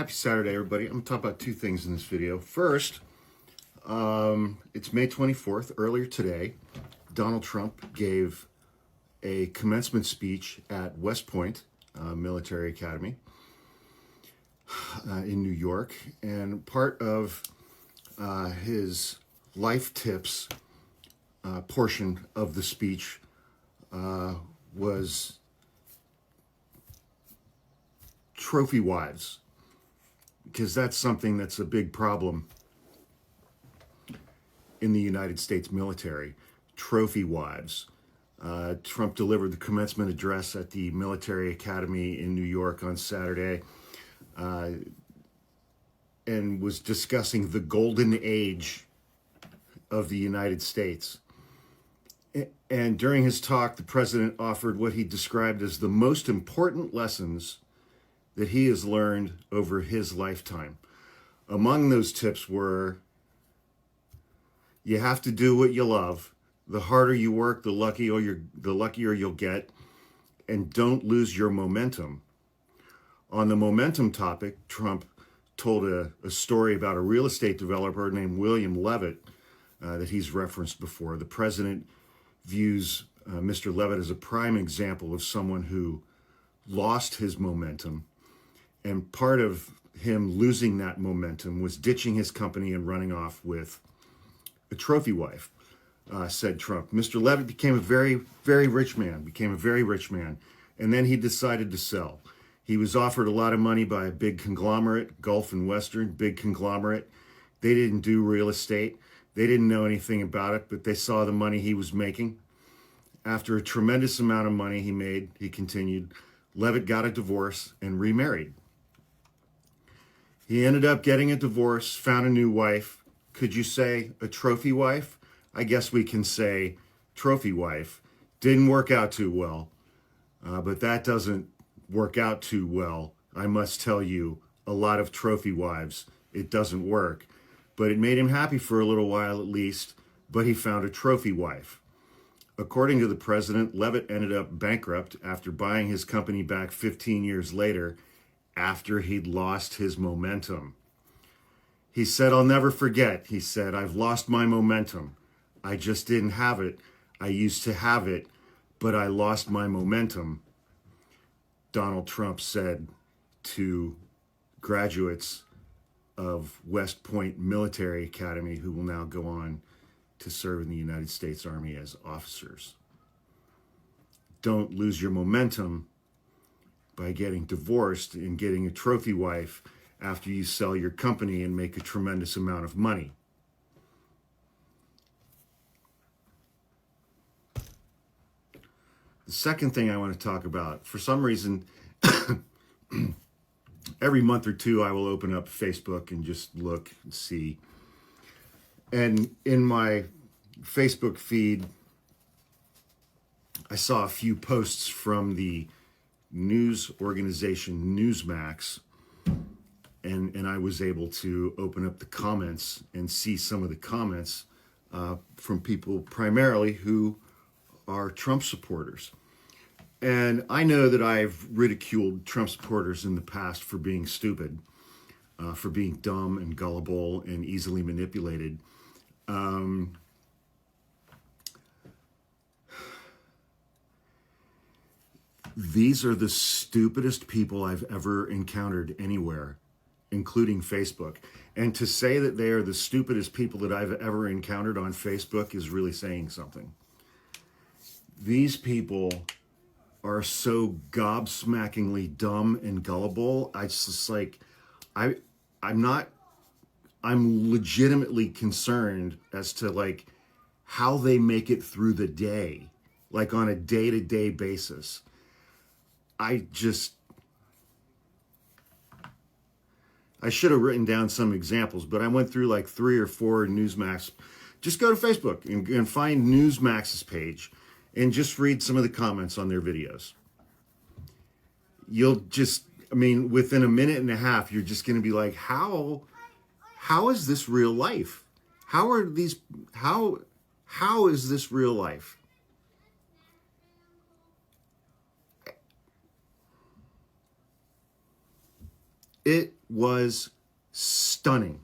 Happy Saturday, everybody. I'm going to talk about two things in this video. First, it's May 24th. Earlier today, Donald Trump gave a commencement speech at West Point Military Academy in New York. And part of his life tips portion of the speech was trophy wives, because that's something that's a big problem in the United States military. Trophy wives. Trump delivered the commencement address at the military academy in New York on Saturday and was discussing the golden age of the United States. And during his talk, the president offered what he described as the most important lessons that he has learned over his lifetime. Among those tips were, you have to do what you love. The harder you work, the luckier you'll get, and don't lose your momentum. On the momentum topic, Trump told a story about a real estate developer named William Levitt that he's referenced before. The president views Mr. Levitt as a prime example of someone who lost his momentum. And part of him losing that momentum was ditching his company and running off with a trophy wife, said Trump. Mr. Levitt became a very, very rich man, and then he decided to sell. He was offered a lot of money by a big conglomerate, Gulf and Western, big conglomerate. They didn't do real estate. They didn't know anything about it, but they saw the money he was making. After a tremendous amount of money he made, he continued, Levitt got a divorce and remarried. He ended up getting a divorce, found a new wife. Could you say a trophy wife? I guess we can say trophy wife. Didn't work out too well, but that doesn't work out too well. I must tell you, a lot of trophy wives, it doesn't work. But it made him happy for a little while at least, but he found a trophy wife. According to the president, Levitt ended up bankrupt after buying his company back 15 years later, after he'd lost his momentum. He said, I'll never forget. He said, I've lost my momentum. I just didn't have it. I used to have it, but I lost my momentum, Donald Trump said to graduates of West Point Military Academy who will now go on to serve in the United States Army as officers. Don't lose your momentum by getting divorced and getting a trophy wife after you sell your company and make a tremendous amount of money. The second thing I want to talk about, for some reason, every month or two I will open up Facebook and just look and see. And in my Facebook feed, I saw a few posts from the news organization NewsMax, and I was able to open up the comments and see some of the comments from people primarily who are Trump supporters. And I know that I've ridiculed Trump supporters in the past for being stupid, for being dumb and gullible and easily manipulated. These are the stupidest people I've ever encountered anywhere, including Facebook. And to say that they are the stupidest people that I've ever encountered on Facebook is really saying something. These people are so gobsmackingly dumb and gullible. It's just like, I'm legitimately concerned as to like how they make it through the day, like on a day-to-day basis. I should have written down some examples, but I went through like 3 or 4 NewsMax. Just go to Facebook and find NewsMax's page and just read some of the comments on their videos. You'll just, within a minute and a half, you're just going to be like, how is this real life? How is this real life? was stunning.